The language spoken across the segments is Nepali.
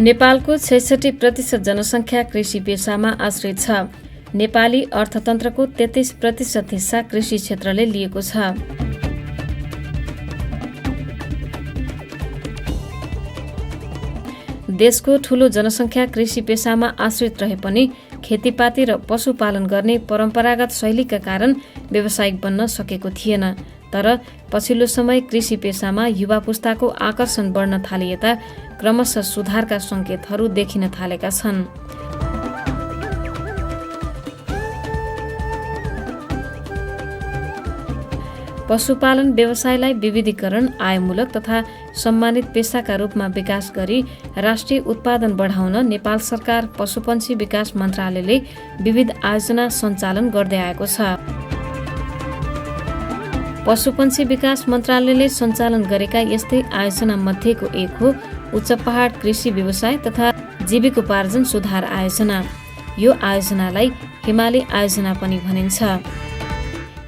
नेपालको 66% जनसङ्ख्या कृषि पेसामा आश्रित छ। नेपाली अर्थतन्त्रको 33% हिस्सा कृषि क्षेत्रले लिएको छ। देशको ठूलो जनसङ्ख्या कृषि पेसामा आश्रित रहे पनि खेतीपाती र पशुपालन गर्ने परम्परागत शैलीका कारण व्यावसायिक बन्न सकेको थिएन। तर पछिल्लो समय कृषि पेसामा युवा पुस्ताको आकर्षण बढ्न थालिएता क्रमशः सुधारका सङ्केतहरू देखिन थालेका छन्। पशुपालन व्यवसायलाई विविधीकरण, आयमूलक तथा सम्मानित पेसाका रूपमा विकास गरी राष्ट्रिय उत्पादन बढाउन नेपाल सरकार पशुपन्छी विकास मन्त्रालयले विविध आयोजना सञ्चालन गर्दै आएको छ। पशुपन्छी विकास मन्त्रालयले सञ्चालन गरेका यस्तै आयोजना मध्येको एक हो उच्च पहाड कृषि व्यवसाय तथा जीविकोपार्जन सुधार आयोजना। यो आयोजनालाई हिमाली आयोजना पनि भनिन्छ।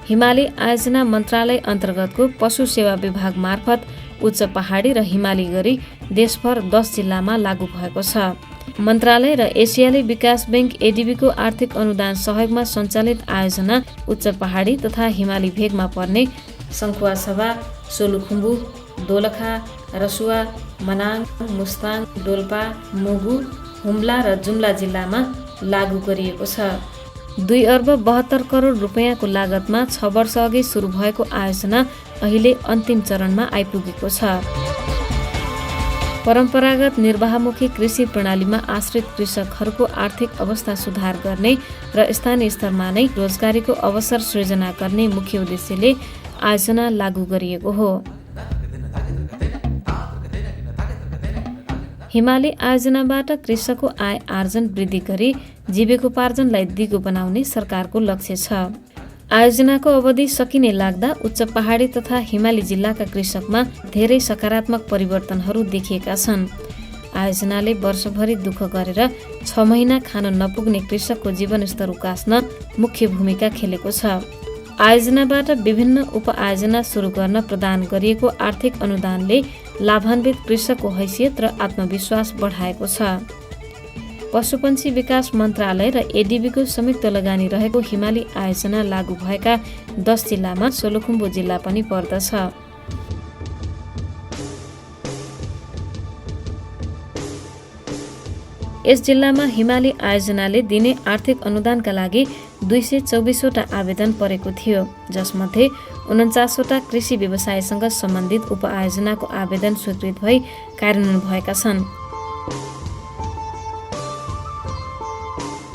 हिमाली आयोजना मन्त्रालय अन्तर्गतको पशु सेवा विभाग मार्फत उच्च पहाडी र हिमाली गरी देशभर 10 जिल्लामा लागू भएको छ। मन्त्रालय र एसियाली विकास बैंक एडीबीको आर्थिक अनुदान सहयोगमा सञ्चालित आयोजना उच्च पहाडी तथा हिमाली भेगमा पर्ने सङ्खुवासभा, सोलुखुम्बु, दोलखा, रसुवा, मनाङ, मुस्ताङ, डोल्पा, मुगु, हुम्ला र जुम्ला जिल्लामा लागू गरिएको छ। 2 अर्ब 72 करोड रुपैयाँको लागतमा 6 वर्ष अघि सुरु भएको आयोजना अहिले अन्तिम चरणमा आइपुगेको छ। परम्परागत निर्वाहमुखी कृषि प्रणालीमा आश्रित कृषकहरूको आर्थिक अवस्था सुधार गर्ने र स्थानीय स्तरमा नै रोजगारीको अवसर सृजना गर्ने मुख्य उद्देश्यले आयोजना लागू गरिएको हो। हिमाली आयोजनाबाट कृषकको आय आर्जन वृद्धि गरी जीविकोपार्जनलाई दिगो बनाउने सरकारको लक्ष्य छ। आयोजनाको अवधि सकिने लाग्दा उच्च पहाडी तथा हिमाली जिल्लाका कृषकमा धेरै सकारात्मक परिवर्तनहरू देखिएका छन्। आयोजनाले वर्षभरि दुःख गरेर 6 महिना खान नपुग्ने कृषकको जीवनस्तर उकास्न मुख्य भूमिका खेलेको छ। आयोजनाबाट विभिन्न उपआयोजना सुरु गर्न प्रदान गरिएको आर्थिक अनुदानले लाभान्वित कृषकको हैसियत र आत्मविश्वास बढाएको छ। पशुपन्छी विकास मन्त्रालय र एडीबीको संयुक्त लगानी रहेको हिमाली आयोजना लागू भएका 10 जिल्लामा सोलुखुम्बु जिल्ला पनि पर्दछ। यस जिल्लामा हिमाली आयोजनाले दिने आर्थिक अनुदानका लागि 224 वटा आवेदन परेको थियो, जसमध्ये 49 वटा कृषि व्यवसायसँग सम्बन्धित उपआयोजनाको आवेदन स्वीकृत भई कार्यान्वयन भएका छन्।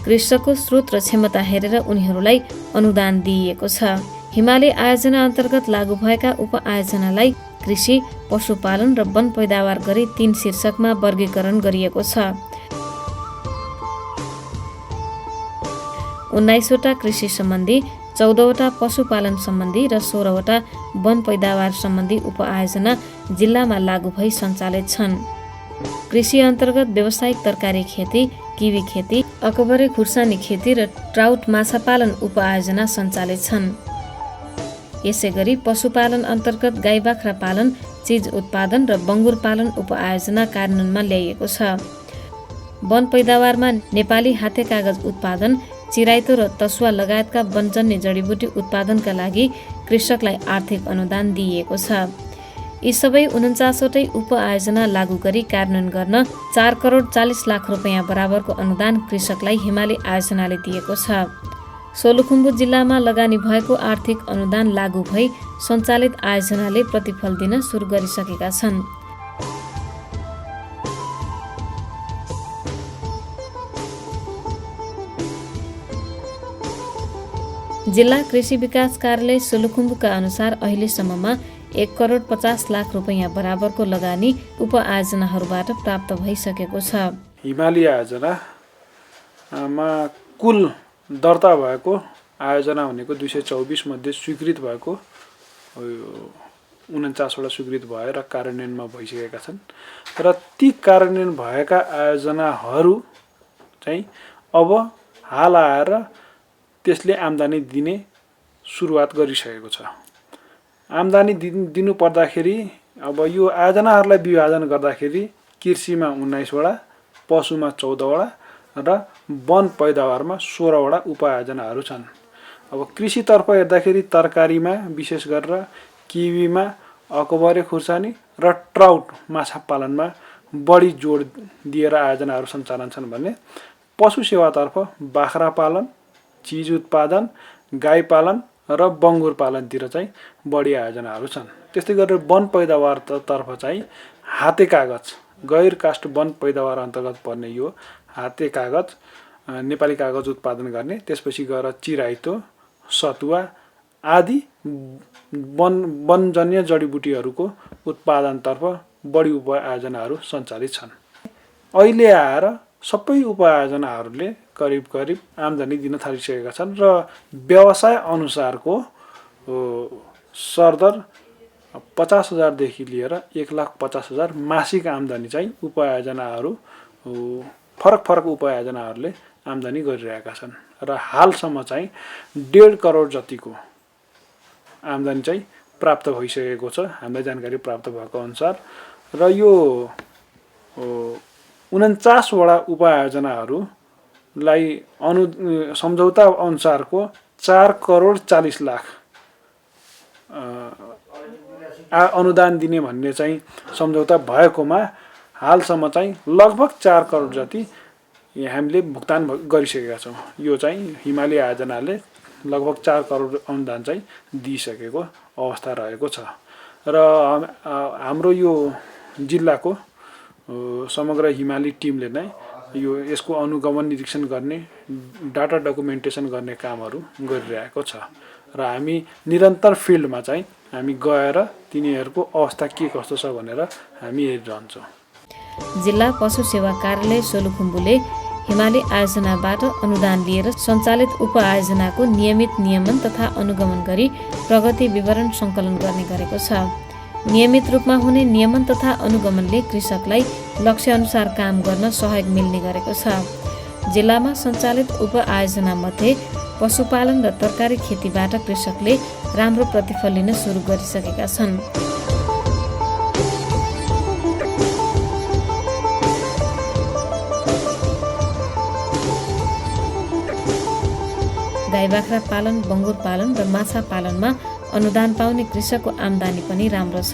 कृषकको स्रोत र क्षमता हेरेर उनीहरूलाई अनुदान दिइएको छ। हिमाली आयोजना अन्तर्गत लागू भएका उपआयोजनालाई कृषि, पशुपालन र वन पैदावार गरी 3 शीर्षकमा वर्गीकरण गरिएको छ। 19 वटा कृषि सम्बन्धी, 14 वटा पशुपालन सम्बन्धी र 16 वटा वन पैदावार सम्बन्धी उपआयोजना जिल्लामा लागू भई सञ्चालित छन्। कृषि अन्तर्गत व्यावसायिक तरकारी खेती, किवी खेती, अकबरे खुर्सानी खेती र ट्राउट माछा पालन उपआयोजना सञ्चालित छन्। यसै गरी पशुपालन अन्तर्गत गाई बाख्रा पालन, चीज उत्पादन र बङ्गुर पालन उपआयोजना कार्यान्वयनमा ल्याइएको छ। वन पैदावारमा नेपाली हाते कागज उत्पादन, चिराइतो र तसुवा लगायतका वनजन्य जडीबुटी उत्पादनका लागि कृषकलाई आर्थिक अनुदान दिइएको छ। यी सबै 49 वटै उपआयोजना लागू गरी कार्यान्वयन गर्न 4 करोड 40 लाख रुपैयाँ बराबरको अनुदान कृषकलाई हिमाली आयोजनाले दिएको छ। सोलुखुम्बु जिल्लामा लगानी भएको आर्थिक अनुदान लागू भई सञ्चालित आयोजनाले प्रतिफल दिन सुरु गरिसकेका छन्। जिल्ला कृषि विकास कार्यालय सोलुखुम्बुका अनुसार अहिलेसम्ममा 1 करोड 50 लाख रुपैयाँ बराबरको लगानी उपआयोजनाहरूबाट प्राप्त भइसकेको छ। हिमाली आयोजनामा कुल दर्ता भएको आयोजना भनेको 224 मध्ये स्वीकृत भएको 49 वटा स्वीकृत भएर कार्यान्वयनमा भइसकेका छन् र ती कार्यान्वयन भएका आयोजनाहरू चाहिँ अब हाल आएर त्यसले आम्दानी दिने सुरुवात गरिसकेको छ। आम्दानी दिनु पर्दाखेरि अब यो आयोजनाहरूलाई विभाजन गर्दाखेरि कृषिमा 19 वटा, पशुमा 14वटा र वन पैदावारमा 16वटा उपआयोजनाहरू छन्। अब कृषितर्फ हेर्दाखेरि तरकारीमा विशेष गरेर किवीमा अकबरे खुर्सानी र ट्राउट माछा पालनमा बढी जोड दिएर आयोजनाहरू सञ्चालन छन् भने पशु सेवातर्फ बाख्रा पालन, चिज उत्पादन, गाई पालन र बङ्गुर पालनतिर चाहिँ बढी आयोजनाहरू छन्। त्यस्तै गरेर वन पैदावारतर्फ चाहिँ हाते कागज, गैर काष्ठ वन पैदावार अन्तर्गत पर्ने यो हाते कागज, नेपाली कागज उत्पादन गर्ने, त्यसपछि गएर चिराइतो, सतुवा आदि वनजन्य जडीबुटीहरूको उत्पादनतर्फ बढी उपआयोजनाहरू सञ्चालित छन्। अहिले आएर सबै उपआयोजनाहरूले करिब आम्दानी दिन थालिसकेका छन् र व्यवसाय अनुसारको सरदर 50,000 देखि लिएर 1,50,000 मासिक आम्दानी चाहिँ उपआयोजनाहरू फरक उपआयोजनाहरूले आम्दानी गरिरहेका छन् र हालसम्म चाहिँ 1.5 करोड जतिको आम्दानी चाहिँ प्राप्त भइसकेको छ हामीलाई जानकारी प्राप्त भएको अनुसार। र यो 49वटा उपआयोजनाहरूलाई सम्झौता अनुसारको 4 करोड 40 लाख अनुदान दिने भन्ने चाहिँ सम्झौता भएकोमा हालसम्म चाहिँ लगभग 4 करोड जति हामीले भुक्तान गरिसकेका छौँ। यो चाहिँ हिमाली आयोजनाले लगभग 4 करोड अनुदान चाहिँ दिइसकेको अवस्था रहेको छ र हाम्रो यो जिल्लाको समग्र हिमाली टिमले नै यसको अनुगमन निरीक्षण गर्ने, डाटा डकुमेन्टेसन गर्ने कामहरू गरिरहेको छ र हामी निरन्तर फिल्डमा चाहिँ हामी गएर तिनीहरूको अवस्था के कस्तो छ भनेर हामी हेरिरहन्छौँ। जिल्ला पशु सेवा कार्यालय सोलुखुम्बुले हिमाली आयोजनाबाट अनुदान लिएर सञ्चालित उपआयोजनाको नियमित नियमन तथा अनुगमन गरी प्रगति विवरण सङ्कलन गर्ने गरेको छ। नियमित रूपमा हुने नियमन तथा अनुगमनले कृषकलाई लक्ष्यअनुसार काम गर्न सहयोग मिल्ने गरेको छ। जिल्लामा सञ्चालित उपआयोजनामध्ये पशुपालन र तरकारी खेतीबाट कृषकले राम्रो प्रतिफल लिन सुरु गरिसकेका छन्। गाई बाख्रा पालन, बङ्गुर पालन र माछा पालनमा अनुदान पाउने कृषकको आम्दानी पनि राम्रो छ।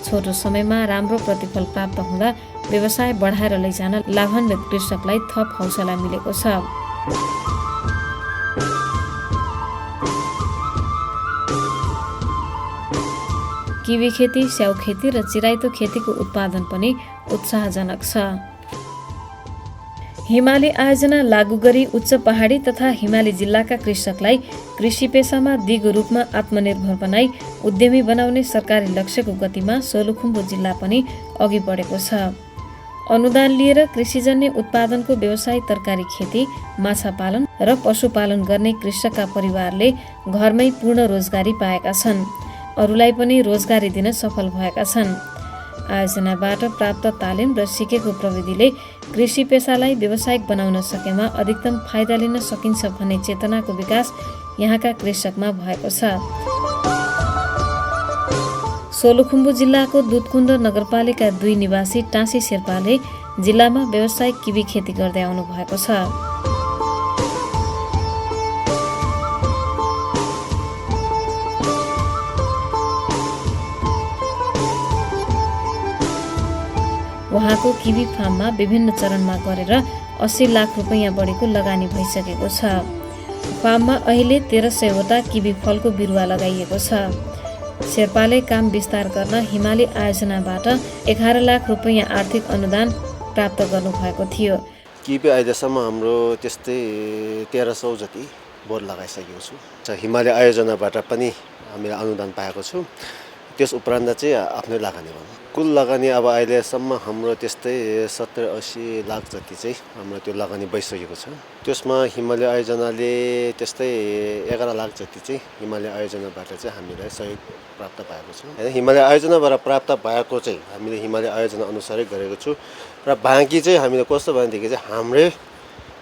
छोटो समयमा राम्रो प्रतिफल प्राप्त हुँदा व्यवसाय बढाएर लैजान लाभान्वित कृषकलाई थप हौसला मिलेको छ। किवी खेती, स्याउ खेती र चिराइतो खेतीको उत्पादन पनि उत्साहजनक छ। हिमाली आयोजना लागू गरी उच्च पहाडी तथा हिमाली जिल्लाका कृषकलाई कृषि पेसामा दिगो रूपमा आत्मनिर्भर बनाई उद्यमी बनाउने सरकारी लक्ष्यको गतिमा सोलुखुम्बु जिल्ला पनि अघि बढेको छ। अनुदान लिएर कृषिजन्य उत्पादनको व्यवसाय तरकारी खेती, माछा पालन र पशुपालन गर्ने कृषकका परिवारले घरमै पूर्ण रोजगारी पाएका छन्। अरूलाई पनि रोजगारी दिन सफल भएका छन्। आयोजनाबाट प्राप्त तालिम र सिकेको प्रविधिले कृषि पेसालाई व्यावसायिक बनाउन सकेमा अधिकतम फाइदा लिन सकिन्छ भन्ने चेतनाको विकास यहाँका कृषकमा भएको छ। सोलुखुम्बु जिल्लाको दुधकुण्ड नगरपालिका 2 निवासी टाँसी शेर्पाले जिल्लामा व्यावसायिक किवी खेती गर्दै आउनु भएको छ। उहाँको किवी फार्ममा विभिन्न चरणमा गरेर 80 लाख रुपैयाँ बढीको लगानी भइसकेको छ। फार्ममा अहिले 1300वटा किवी फलको बिरुवा लगाइएको छ। शेर्पाले काम विस्तार गर्न हिमाली आयोजनाबाट 11 लाख रुपैयाँ आर्थिक अनुदान प्राप्त गर्नुभएको थियो। किवी अहिलेसम्म हाम्रो त्यस्तै 1300 जति बोट लगाइसकेको छु। हिमाली आयोजनाबाट पनि हामीले अनुदान पाएको छु। त्यस उपरान्त चाहिँ आफ्नै लगानी भनौँ। कुल लगानी अब अहिलेसम्म हाम्रो त्यस्तै 70-80 लाख जति चाहिँ हाम्रो त्यो लगानी भइसकेको छ। त्यसमा हिमालय आयोजनाले त्यस्तै 11 लाख जति चाहिँ हिमालय आयोजनाबाट चाहिँ हामीलाई सहयोग प्राप्त भएको छ। हिमालय आयोजनाबाट प्राप्त भएको चाहिँ हामीले हिमालय आयोजना अनुसारै गरेको छु र बाँकी चाहिँ हामीले कस्तो भनेदेखि चाहिँ हाम्रै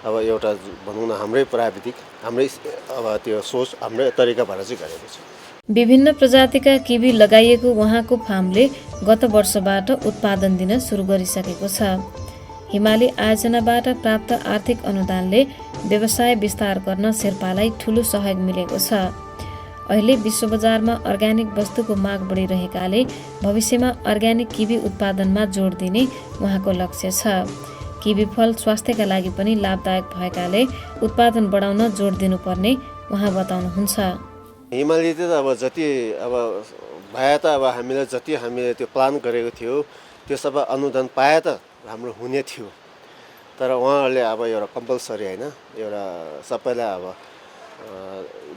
अब एउटा भनौँ न हाम्रै प्राविधिक हाम्रै अब त्यो सोच हाम्रै तरिकाबाट चाहिँ गरेको छु। विभिन्न प्रजातिका किवी लगाइएको उहाँको फार्मले गत वर्षबाट उत्पादन दिन सुरु गरिसकेको छ। हिमाली आयोजनाबाट प्राप्त आर्थिक अनुदानले व्यवसाय विस्तार गर्न शेर्पालाई ठूलो सहयोग मिलेको छ। अहिले विश्व बजारमा अर्ग्यानिक वस्तुको माग बढिरहेकाले भविष्यमा अर्ग्यानिक किवी उत्पादनमा जोड दिने उहाँको लक्ष्य छ। किवी फल स्वास्थ्यका लागि पनि लाभदायक भएकाले उत्पादन बढाउन जोड दिनुपर्ने उहाँ बताउनुहुन्छ। हिमाली त अब जति अब भए त अब हामीले जति हामीले त्यो प्लान गरेको थियो त्यो सबै अनुदान पाए त राम्रो हुने थियो। तर उहाँहरूले अब एउटा कम्पलसरी होइन, एउटा सबैलाई अब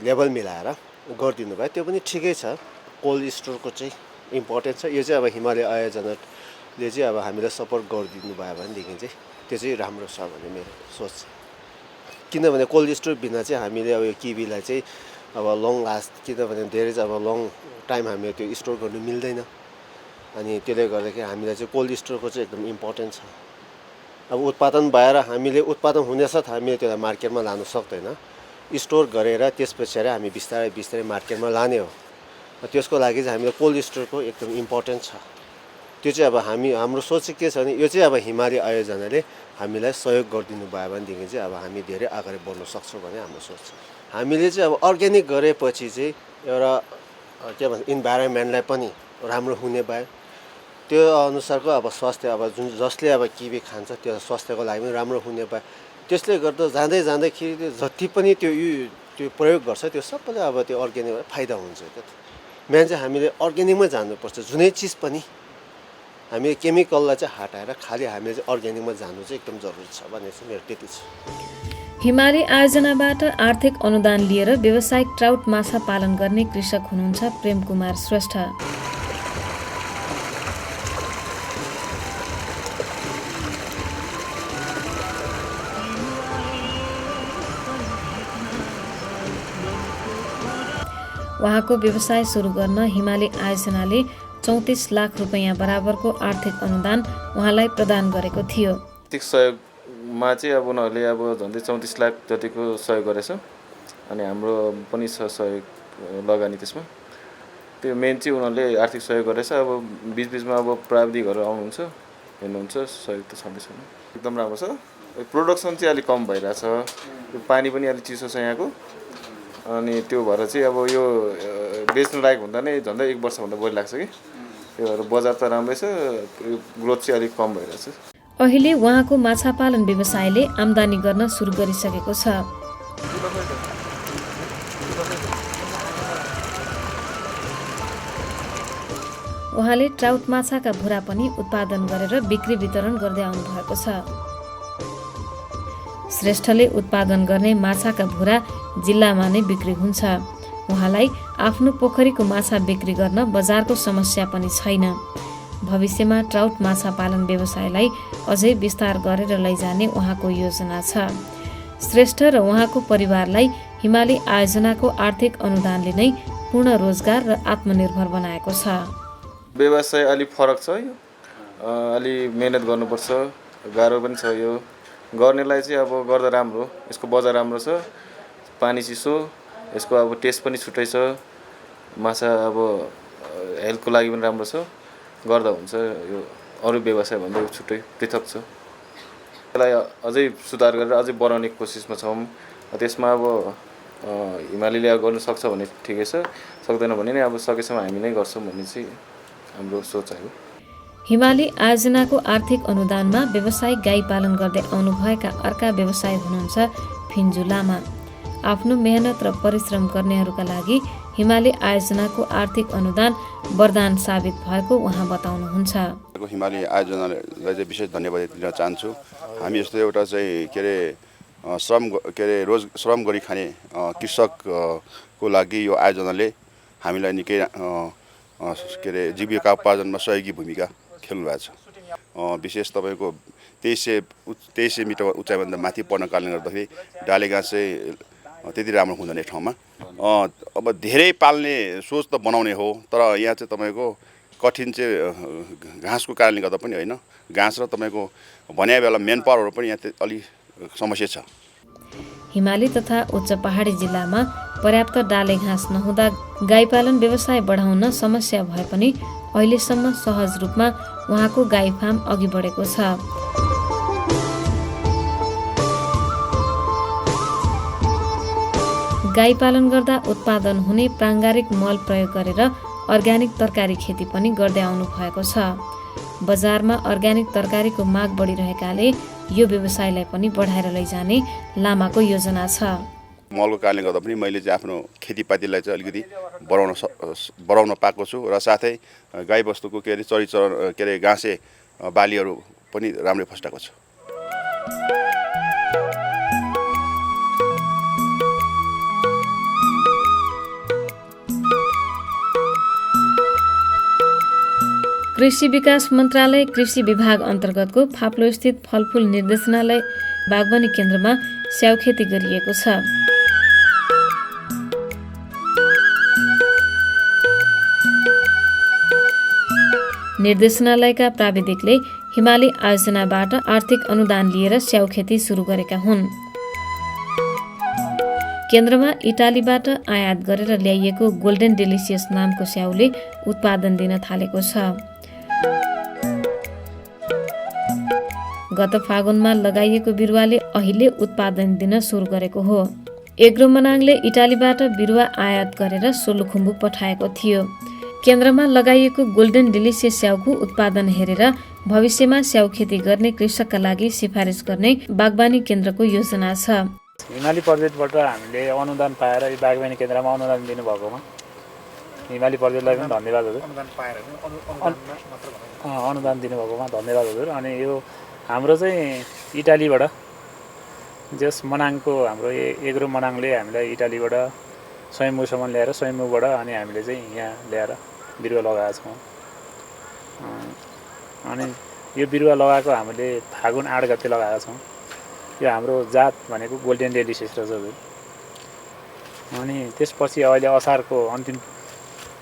लेभल मिलाएर गरिदिनु भयो, त्यो पनि ठिकै छ। कोल्ड स्टोरको चाहिँ इम्पोर्टेन्ट छ। यो चाहिँ अब हिमालय आयोजनाले चाहिँ अब हामीलाई सपोर्ट गरिदिनु भयो भनेदेखि चाहिँ त्यो चाहिँ राम्रो छ भन्ने मेरो सोच छ। किनभने कोल्ड स्टोर बिना चाहिँ हामीले अब यो किवीलाई चाहिँ अब लङ लास्ट, किनभने धेरै चाहिँ अब लङ टाइम हामीले त्यो स्टोर गर्नु मिल्दैन। अनि त्यसले गर्दाखेरि हामीलाई चाहिँ कोल्ड स्टोरको चाहिँ एकदम इम्पोर्टेन्ट छ। अब उत्पादन भएर हामीले उत्पादन हुनेसाथ हामीले त्यसलाई मार्केटमा लानु सक्दैन। स्टोर गरेर त्यस पछाडि हामी बिस्तारै बिस्तारै मार्केटमा लाने हो। त्यसको लागि चाहिँ हामीले कोल्ड स्टोरको एकदम इम्पोर्टेन्ट छ। त्यो चाहिँ अब हाम्रो सोच चाहिँ के छ भने यो चाहिँ अब हिमाली आयोजनाले हामीलाई सहयोग गरिदिनु भयो भनेदेखि चाहिँ अब हामी धेरै अगाडि बढ्न सक्छौँ भन्ने हाम्रो सोच छ। हामीले चाहिँ अब अर्ग्यानिक गरेपछि चाहिँ एउटा के भन्छ इन्भाइरोमेन्टलाई पनि राम्रो हुने भयो। त्यो अनुसारको अब स्वास्थ्य अब जुन जसले अब किवी खान्छ त्यो स्वास्थ्यको लागि पनि राम्रो हुने भयो। त्यसले गर्दा जाँदाखेरि जति पनि त्यो प्रयोग गर्छ त्यो सबैलाई अब त्यो अर्ग्यानिकबाट फाइदा हुन्छ। क्या मेन चाहिँ हामीले अर्ग्यानिकमै जानुपर्छ। जुनै चिज पनि हामीले केमिकललाई चाहिँ हटाएर खालि हामीले चाहिँ अर्ग्यानिकमा जानु चाहिँ एकदम जरुरी छ भन्ने चाहिँ मेरो त्यति छ। हिमाली आयोजनाबाट आर्थिक अनुदान लिएर व्यावसायिक ट्राउट माछा पालन गर्ने कृषक हुनुहुन्छ प्रेम कुमार श्रेष्ठ। उहाँको व्यवसाय सुरु गर्न हिमाली आयोजनाले 34 लाख रुपैयाँ बराबरको आर्थिक अनुदान उहाँलाई प्रदान गरेको थियो। आर्थिक सहयोगमा चाहिँ अब उनीहरूले अब झन्डै 34 लाख जतिको सहयोग गरेछ। अनि हाम्रो पनि छ सहयोग लगानी त्यसमा। त्यो मेन चाहिँ उनीहरूले आर्थिक सहयोग गरेछ। अब बिचबिचमा अब प्राविधिकहरू आउनुहुन्छ, हेर्नुहुन्छ, सहयोग त छँदैछ। एकदम राम्रो छ। प्रोडक्सन चाहिँ अलिक कम भइरहेछ। पानी पनि अलिक चिसो छ यहाँको। अनि त्यो भएर चाहिँ अब यो बेच्नु लायक हुँदा नै झन्डै 1 वर्षभन्दा बढी लाग्छ कि। त्यो भएर बजार त राम्रै छ, ग्रोथ चाहिँ अलिक कम भइरहेछ। अहिले उहाँको माछा पालन व्यवसायले आम्दानी गर्न सुरु गरिसकेको छ। उहाँले ट्राउट माछाका भुरा पनि उत्पादन गरेर बिक्री वितरण गर्दै आउनु भएको छ। श्रेष्ठले उत्पादन गर्ने माछाका भुरा जिल्लामा नै बिक्री हुन्छ। उहाँलाई आफ्नो पोखरीको माछा बिक्री गर्न बजारको समस्या पनि छैन। भविष्यमा ट्राउट माछा पालन व्यवसायलाई अझै विस्तार गरेर लैजाने उहाँको योजना छ। श्रेष्ठ र उहाँको परिवारलाई हिमाली आयोजनाको आर्थिक अनुदानले नै पूर्ण रोजगार र आत्मनिर्भर बनाएको छ। व्यवसाय अलिक फरक छ। यो अलि मेहनत गर्नुपर्छ, गाह्रो पनि छ। यो गर्नेलाई चाहिँ अब गर्दा राम्रो। यसको बजार राम्रो छ, पानी चिसो, यसको अब टेस्ट पनि छुट्टै छ। माछा अब हेल्थको लागि पनि राम्रो छ। गर्दा हुन्छ। यो अरू व्यवसाय भन्दा छुट्टै पृथक छ। यसलाई अझै सुधार गरेर अझै बढाउने कोसिसमा छौँ। त्यसमा अब हिमालीले गर्न सक्छ भने ठिकै छ, सक्दैन भने नै अब सकेसम्म हामी नै गर्छौँ भन्ने चाहिँ हाम्रो सोच हो। हिमाली आयोजनाको आर्थिक अनुदानमा व्यावसायिक गाई पालन गर्दै आउनुभएका अर्का व्यवसायी हुनुहुन्छ फिन्जु लामा। आफ्नो मेहनत र परिश्रम गर्नेहरूका लागि हिमाली आयोजनाको आर्थिक अनुदान वरदान साबित भएको उहाँ बताउनुहुन्छ। हिमाली आयोजनालाई चाहिँ विशेष धन्यवाद दिन चाहन्छु। हामी यस्तो एउटा चाहिँ श्रम गरी खाने कृषकको लागि यो आयोजनाले हामीलाई निकै जीविका उपार्जनमा सहयोगी भूमिका खेल्नु भएको छ। विशेष तपाईँको 2300 मिटर उचाइभन्दा माथि पर्न कारणले गर्दाखेरि डालेघाँस चाहिँ त्यति राम्रो हुँदैन ठाउँमा। अब धेरै पाल्ने सोच त बनाउने हो, तर यहाँ चाहिँ तपाईँको कठिन चाहिँ घाँसको कारणले गर्दा पनि होइन, घाँस र तपाईँको भन्या बेला मेन पावरहरू पनि यहाँ अलि समस्या छ। हिमाली तथा उच्च पहाडी जिल्लामा पर्याप्त डाले घाँस नहुँदा गाई पालन व्यवसाय बढाउन समस्या भए पनि अहिलेसम्म सहज रूपमा उहाँको गाई फार्म अघि बढेको छ। गाई पालन गर्दा उत्पादन हुने प्राङ्गारिक मल प्रयोग गरेर अर्ग्यानिक तरकारी खेती पनि गर्दै आउनु भएको छ। बजारमा अर्ग्यानिक तरकारीको माग बढिरहेकाले यो व्यवसायलाई पनि बढाएर लैजाने लामाको योजना छ। मलको कारणले गर्दा पनि मैले चाहिँ आफ्नो खेतीपातीलाई चाहिँ अलिकति बढाउन पाएको छु र साथै गाईबस्तुको चरी घाँसे बालीहरू पनि राम्रै फस्टाएको छ। कृषि विकास मन्त्रालय कृषि विभाग अन्तर्गतको फाप्लो स्थित फलफुल निर्देशनालय बागवानी केन्द्रमा स्याउ खेती गरिएको छ। निर्देशनालयका प्राविधिकले हिमाली आयोजनाबाट आर्थिक अनुदान लिएर स्याउ खेती सुरु गरेका हुन्। केन्द्रमा इटालीबाट आयात गरेर ल्याइएको गोल्डन डेलिसियस नामको स्याउले उत्पादन दिन थालेको छ। गत फागुनमा लगाइएको बिरुवाले अहिले उत्पादन दिन सुरु गरेको हो। एग्रो मनाङले इटालीबाट बिरुवा आयात गरेर सोलुखुम्बु पठाएको थियो। केन्द्रमा लगाइएको गोल्डन डेलिसियस स्याउको उत्पादन हेरेर भविष्यमा स्याउ खेती गर्ने कृषकका लागि सिफारिस गर्ने बागवानी केन्द्रको योजना छ। हिमाली प्रदेशबाट हामीले अनुदान पाएर यो बागवानी केन्द्रमा अनुदान दिनुभएकोमा हिमाली प्रदेशलाई पनि धन्यवाद हजुर। अनुदान दिनुभएकोमा धन्यवाद हजुर। अनि यो हाम्रो चाहिँ इटालीबाट जस मनाङको हाम्रो एग्रो मनाङले हामीलाई इटालीबाट स्वयम्भूसम्म ल्याएर स्वयम्भूबाट अनि हामीले चाहिँ यहाँ ल्याएर बिरुवा लगाएका छौँ। अनि यो बिरुवा लगाएको हामीले फागुन 8 गते लगाएका छौँ। यो हाम्रो जात भनेको गोल्डन डेलिसियस रहेछ हजुर। अनि त्यसपछि अहिले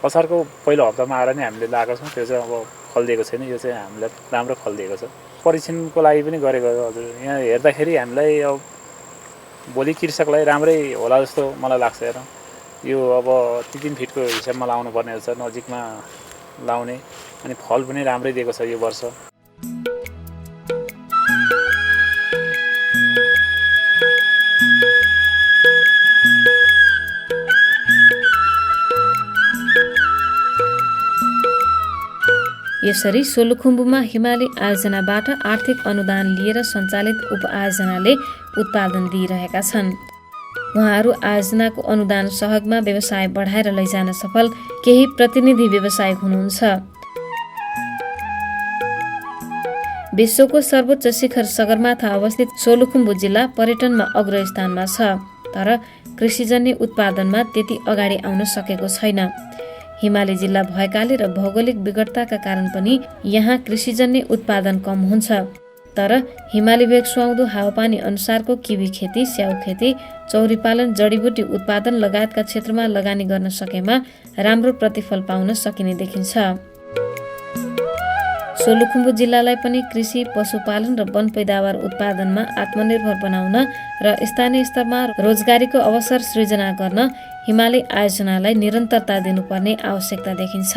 असारको पहिलो हप्तामा आएर नै हामीले लगाएको छौँ। त्यो चाहिँ अब फल दिएको छैन। यो चाहिँ हामीलाई राम्रो फल दिएको छ। परीक्षणको लागि पनि गरेको हजुर। यहाँ हेर्दाखेरि हामीलाई अब भोलि कृषकलाई राम्रै होला जस्तो मलाई लाग्छ। हेर यो अब 3 फिटको हिसाबमा लाउनु पर्ने रहेछ, नजिकमा लाउने। अनि फल पनि राम्रै दिएको छ यो वर्ष। यसरी सोलुखुम्बुमा हिमाली आयोजनाबाट आर्थिक अनुदान लिएर सञ्चालित उपआयोजनाले उत्पादन दिइरहेका छन्। उहाँहरू आयोजनाको अनुदान सहयोगमा व्यवसाय बढाएर लैजान सफल केही प्रतिनिधि व्यवसायिक हुनुहुन्छ। विश्वको सर्वोच्च शिखर सगरमाथा अवस्थित सोलुखुम्बु जिल्ला पर्यटनमा अग्रस्थानमा छ, तर कृषिजन्य उत्पादनमा त्यति अगाडि आउन सकेको छैन। हिमाली जिल्ला भएकाले र भौगोलिक विकटताका कारण पनि यहाँ कृषिजन्य उत्पादन कम हुन्छ। तर हिमाली भेग सुहाउँदो हावापानी अनुसारको किवी खेती, स्याउ खेती, चौरी पालन, जडीबुटी उत्पादन लगायतका क्षेत्रमा लगानी गर्न सकेमा राम्रो प्रतिफल पाउन सकिने देखिन्छ। सोलुखुम्बु जिल्लालाई पनि कृषि, पशुपालन र वन पैदावार उत्पादनमा आत्मनिर्भर बनाउन र स्थानीय स्तरमा रोजगारीको अवसर सृजना गर्न हिमाली आयोजनालाई निरन्तरता दिनुपर्ने आवश्यकता देखिन्छ।